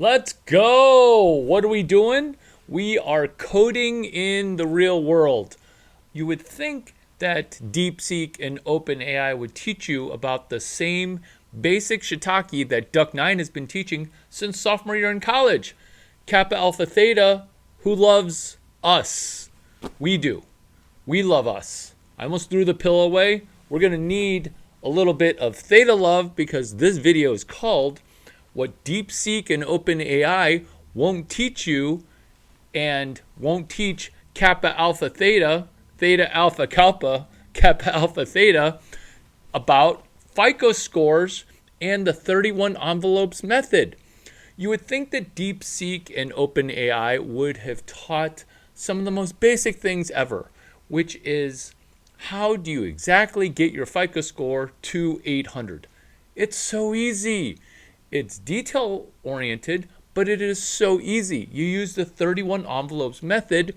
Let's go! What are we doing? We are coding in the real world. You would think that DeepSeek and OpenAI would teach you about the same basic shiitake that Duck 9 has been teaching since sophomore year in college. Kappa Alpha Theta, who loves us? We do. We love us. I almost threw the pill away. We're going to need a little bit of theta love because this video is called What DeepSeek and OpenAI Won't Teach You and Won't Teach Kappa Alpha Theta, Theta Alpha Kappa, Kappa Alpha Theta about FICO scores and the 31 envelopes method. You would think that DeepSeek and OpenAI would have taught some of the most basic things ever, which is how do you exactly get your FICO score to 800? It's so easy. It's detail oriented, but it is so easy. You use the 31 envelopes method.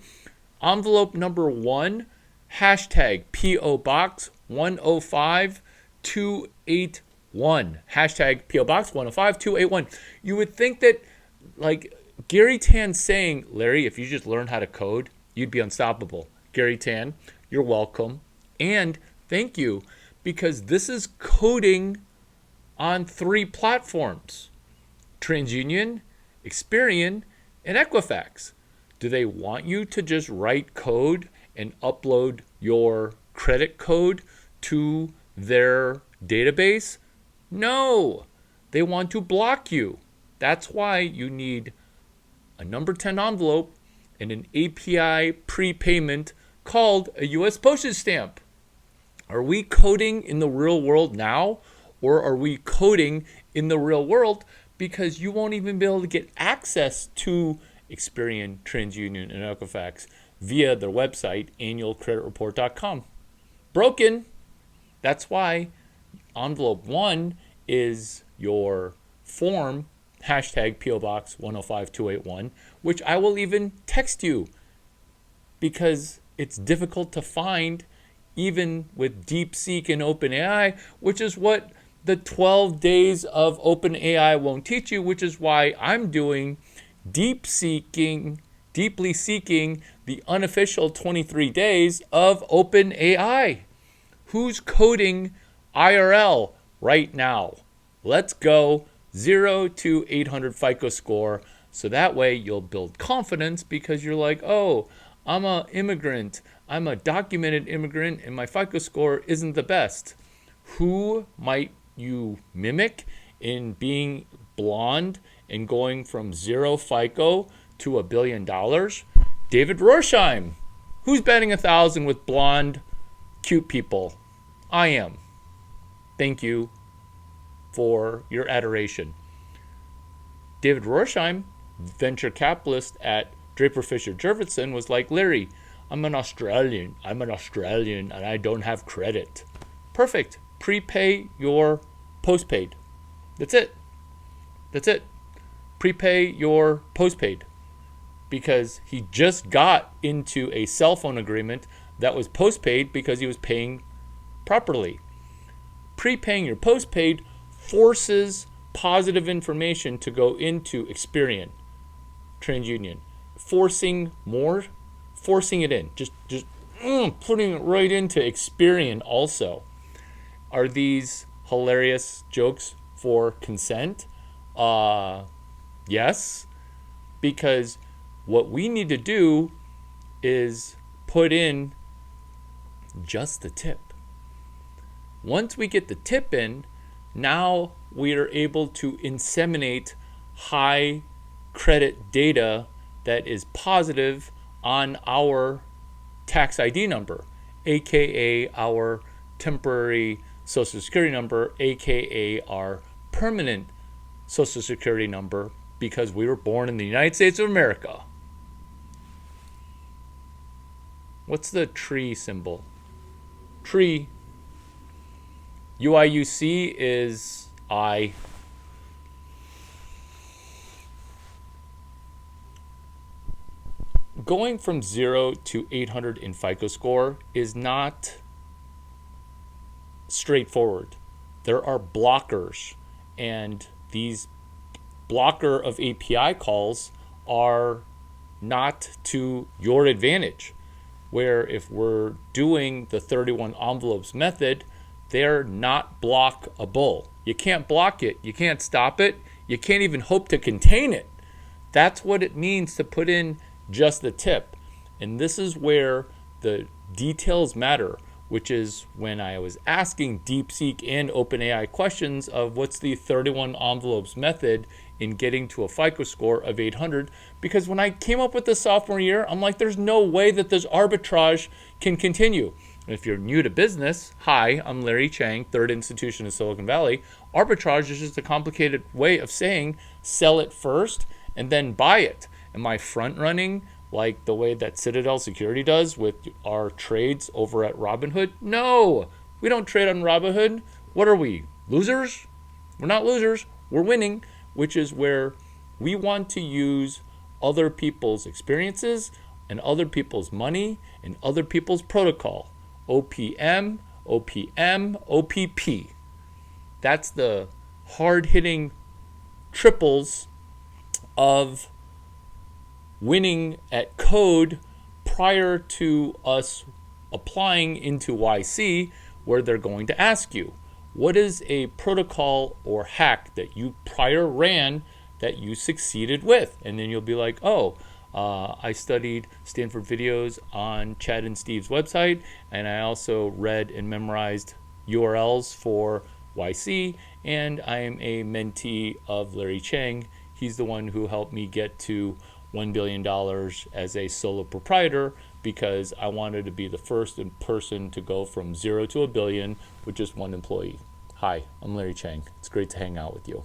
Envelope number 1, hashtag PO Box 105281. Hashtag PO Box 105281. You would think that, like Gary Tan saying, Larry, if you just learn how to code, you'd be unstoppable. Gary Tan, you're welcome. And thank you, because this is coding on 3 platforms: TransUnion, Experian, and Equifax. Do they want you to just write code and upload your credit code to their database? No, they want to block you. That's why you need a number 10 envelope and an API prepayment called a US postage stamp. Are we coding in the real world now? Or are we coding in the real world because you won't even be able to get access to Experian, TransUnion, and Equifax via their website, annualcreditreport.com? Broken. That's why envelope 1 is your form, hashtag PO Box 105281, which I will even text you because it's difficult to find even with DeepSeek and OpenAI, which is what the 12 days of OpenAI won't teach you, which is why I'm doing deeply seeking the unofficial 23 days of OpenAI. Who's coding IRL right now? Let's go 0 to 800 FICO score. So that way you'll build confidence because you're like, oh, I'm an immigrant. I'm a documented immigrant and my FICO score isn't the best. Who might you mimic in being blonde and going from 0 FICO to $1 billion? David Rorsheim. Who's betting 1,000 with blonde, cute people? I am. Thank you for your adoration. David Rorsheim, venture capitalist at Draper Fisher Jurvetson, was like, Larry, I'm an Australian and I don't have credit. Perfect. Prepay your postpaid. That's it. Prepay your postpaid. Because he just got into a cell phone agreement that was postpaid because he was paying properly. Prepaying your postpaid forces positive information to go into Experian, TransUnion. Forcing it in. Just putting it right into Experian also. Are these hilarious jokes for consent? Yes. Because what we need to do is put in just the tip. Once we get the tip in, now we are able to inseminate high credit data that is positive on our tax ID number, aka our temporary Social Security number, aka our permanent Social Security number, because we were born in the United States of America. What's the tree symbol? Tree. UIUC is I. Going from 0 to 800 in FICO score is not straightforward. There are blockers, and these blocker of API calls are not to your advantage. Where if we're doing the 31 envelopes method, they're not blockable. You can't block it. You can't stop it. You can't even hope to contain it. That's what it means to put in just the tip. And this is where the details matter, which is when I was asking DeepSeek and OpenAI questions of what's the 31 envelopes method in getting to a FICO score of 800. Because when I came up with the sophomore year, I'm like, there's no way that this arbitrage can continue. And if you're new to business, hi, I'm Larry Chang, third institution in Silicon Valley. Arbitrage is just a complicated way of saying sell it first and then buy it. Am I front running like the way that Citadel Security does with our trades over at Robinhood? No, we don't trade on Robinhood. What are we, losers? We're not losers, we're winning, which is where we want to use other people's experiences and other people's money and other people's protocol. OPM, OPM, OPP. That's the hard-hitting triples of winning at code prior to us applying into YC, where they're going to ask you, what is a protocol or hack that you prior ran that you succeeded with? And then you'll be like, oh, I studied Stanford videos on Chad and Steve's website, and I also read and memorized URLs for YC, and I am a mentee of Larry Chang. He's the one who helped me get to $1 billion as a solo proprietor because I wanted to be the first person to go from 0 to $1 billion with just one employee. Hi, I'm Larry Chang. It's great to hang out with you.